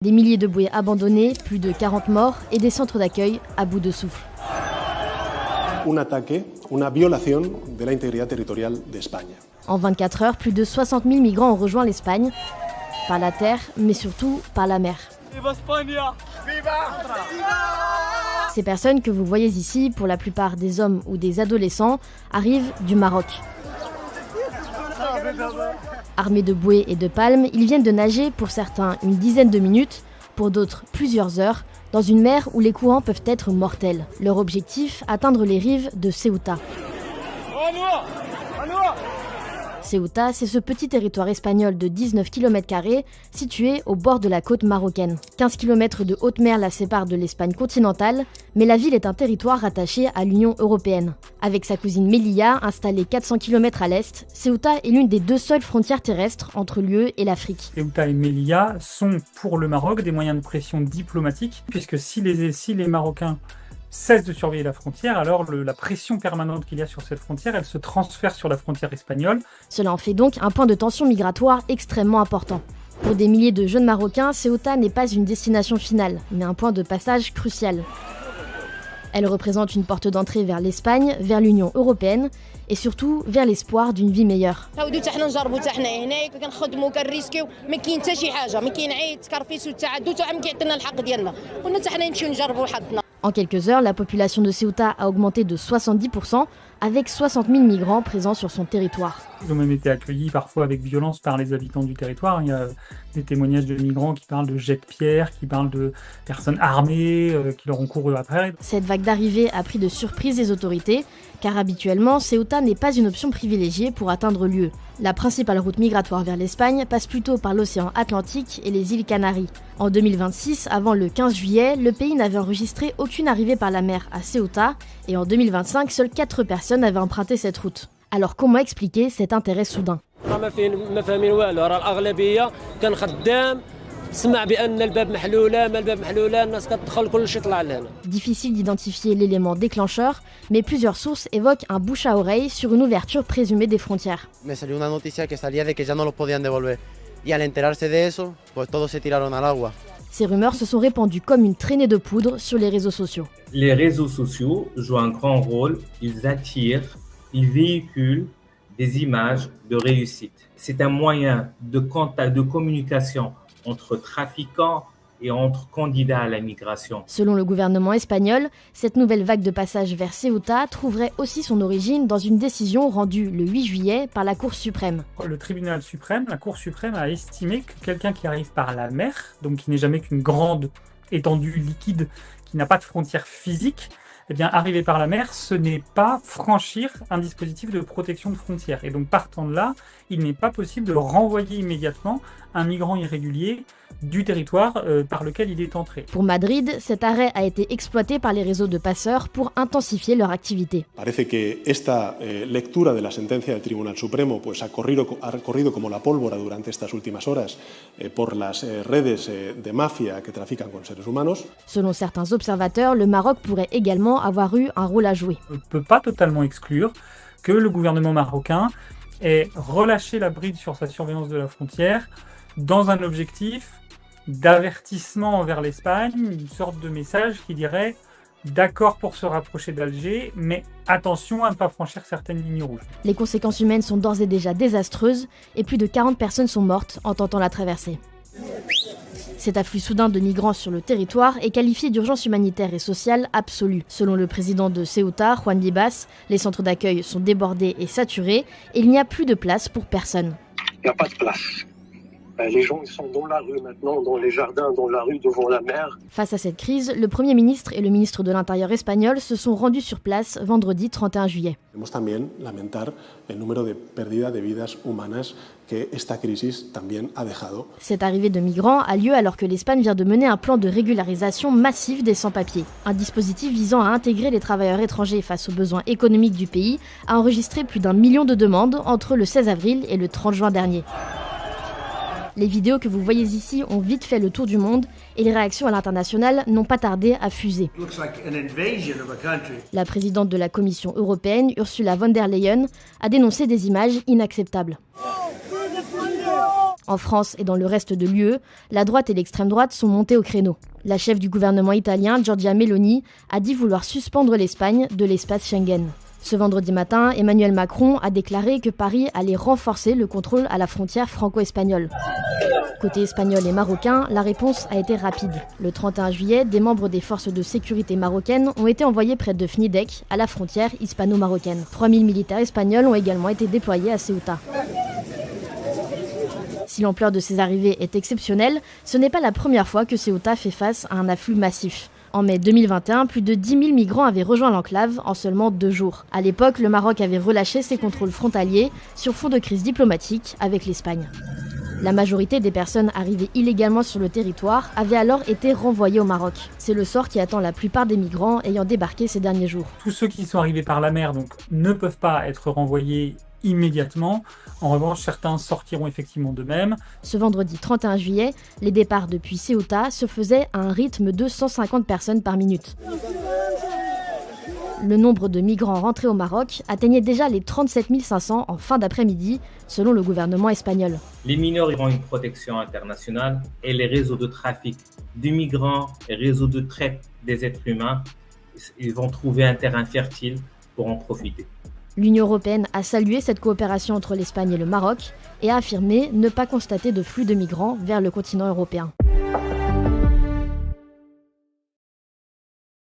Des milliers de bouées abandonnées, plus de 40 morts et des centres d'accueil à bout de souffle. Un ataque, una violación de la integridad territorial de España. En 24 heures, plus de 60 000 migrants ont rejoint l'Espagne, par la terre, mais surtout par la mer. Viva España! Viva! Ces personnes que vous voyez ici, pour la plupart des hommes ou des adolescents, arrivent du Maroc. Armés de bouées et de palmes, ils viennent de nager, pour certains une dizaine de minutes, pour d'autres plusieurs heures, dans une mer où les courants peuvent être mortels. Leur objectif, atteindre les rives de Ceuta. Ceuta, c'est ce petit territoire espagnol de 19 km² situé au bord de la côte marocaine. 15 km de haute mer la séparent de l'Espagne continentale, mais la ville est un territoire rattaché à l'Union européenne. Avec sa cousine Melilla, installée 400 km à l'est, Ceuta est l'une des deux seules frontières terrestres entre l'UE et l'Afrique. Ceuta et Melilla sont pour le Maroc des moyens de pression diplomatique, puisque si les Marocains cesse de surveiller la frontière, alors la pression permanente qu'il y a sur cette frontière, elle se transfère sur la frontière espagnole. Cela en fait donc un point de tension migratoire extrêmement important. Pour des milliers de jeunes Marocains, Ceuta n'est pas une destination finale, mais un point de passage crucial. Elle représente une porte d'entrée vers l'Espagne, vers l'Union européenne, et surtout vers l'espoir d'une vie meilleure. En quelques heures, la population de Ceuta a augmenté de 70%, avec 60 000 migrants présents sur son territoire. Ils ont même été accueillis parfois avec violence par les habitants du territoire. Il y a des témoignages de migrants qui parlent de jets de pierre, qui parlent de personnes armées qui leur ont couru après. Cette vague d'arrivée a pris de surprise les autorités, car habituellement, Ceuta n'est pas une option privilégiée pour atteindre l'UE. La principale route migratoire vers l'Espagne passe plutôt par l'océan Atlantique et les îles Canaries. En 2026, avant le 15 juillet, le pays n'avait enregistré aucune arrivée par la mer à Ceuta, et en 2025, seules 4 personnes avaient emprunté cette route. Alors comment expliquer cet intérêt soudain ? Difficile d'identifier l'élément déclencheur, mais plusieurs sources évoquent un bouche à oreille sur une ouverture présumée des frontières. Ces rumeurs se sont répandues comme une traînée de poudre sur les réseaux sociaux. Les réseaux sociaux jouent un grand rôle, ils attirent, ils véhiculent des images de réussite. C'est un moyen de contact, de communication entre trafiquants et entre candidats à la migration. Selon le gouvernement espagnol, cette nouvelle vague de passage vers Ceuta trouverait aussi son origine dans une décision rendue le 8 juillet par la Cour suprême. Le tribunal suprême, la Cour suprême a estimé que quelqu'un qui arrive par la mer, donc qui n'est jamais qu'une grande étendue liquide, qui n'a pas de frontière physique, eh bien, arriver par la mer, ce n'est pas franchir un dispositif de protection de frontières. Et donc, partant de là, il n'est pas possible de renvoyer immédiatement un migrant irrégulier du territoire par lequel il est entré. Pour Madrid, cet arrêt a été exploité par les réseaux de passeurs pour intensifier leur activité. Parece que esta lectura de la sentencia del Tribunal Supremo pues ha corrido como la pólvora durante estas últimas horas por las redes de mafia que trafican con seres humanos. Selon certains observateurs, le Maroc pourrait également avoir eu un rôle à jouer. On ne peut pas totalement exclure que le gouvernement marocain ait relâché la bride sur sa surveillance de la frontière dans un objectif d'avertissement envers l'Espagne, une sorte de message qui dirait d'accord pour se rapprocher d'Alger, mais attention à ne pas franchir certaines lignes rouges. Les conséquences humaines sont d'ores et déjà désastreuses et plus de 40 personnes sont mortes en tentant la traversée. Cet afflux soudain de migrants sur le territoire est qualifié d'urgence humanitaire et sociale absolue. Selon le président de Ceuta, Juan Vivas, les centres d'accueil sont débordés et saturés et il n'y a plus de place pour personne. Il n'y a pas de place. Les gens ils sont dans la rue maintenant, dans les jardins, dans la rue, devant la mer. Face à cette crise, le Premier ministre et le ministre de l'Intérieur espagnol se sont rendus sur place vendredi 31 juillet. Debemos también lamentar el número de pérdida de vidas humanas que esta crisis también ha dejado. Cette arrivée de migrants a lieu alors que l'Espagne vient de mener un plan de régularisation massif des sans-papiers. Un dispositif visant à intégrer les travailleurs étrangers face aux besoins économiques du pays a enregistré plus d'1 million de demandes entre le 16 avril et le 30 juin dernier. Les vidéos que vous voyez ici ont vite fait le tour du monde et les réactions à l'international n'ont pas tardé à fuser. La présidente de la Commission européenne, Ursula von der Leyen, a dénoncé des images inacceptables. En France et dans le reste de l'UE, la droite et l'extrême droite sont montées au créneau. La chef du gouvernement italien, Giorgia Meloni, a dit vouloir suspendre l'Espagne de l'espace Schengen. Ce vendredi matin, Emmanuel Macron a déclaré que Paris allait renforcer le contrôle à la frontière franco-espagnole. Côté espagnol et marocain, la réponse a été rapide. Le 31 juillet, des membres des forces de sécurité marocaines ont été envoyés près de Fnidek, à la frontière hispano-marocaine. 3000 militaires espagnols ont également été déployés à Ceuta. Si l'ampleur de ces arrivées est exceptionnelle, ce n'est pas la première fois que Ceuta fait face à un afflux massif. En mai 2021, plus de 10 000 migrants avaient rejoint l'enclave en seulement 2 jours. À l'époque, le Maroc avait relâché ses contrôles frontaliers sur fond de crise diplomatique avec l'Espagne. La majorité des personnes arrivées illégalement sur le territoire avaient alors été renvoyées au Maroc. C'est le sort qui attend la plupart des migrants ayant débarqué ces derniers jours. Tous ceux qui sont arrivés par la mer donc, ne peuvent pas être renvoyés immédiatement. En revanche, certains sortiront effectivement d'eux-mêmes. Ce vendredi 31 juillet, les départs depuis Ceuta se faisaient à un rythme de 150 personnes par minute. Le nombre de migrants rentrés au Maroc atteignait déjà les 37 500 en fin d'après-midi, selon le gouvernement espagnol. Les mineurs auront une protection internationale et les réseaux de trafic de migrants et réseaux de traite des êtres humains, ils vont trouver un terrain fertile pour en profiter. L'Union européenne a salué cette coopération entre l'Espagne et le Maroc et a affirmé ne pas constater de flux de migrants vers le continent européen.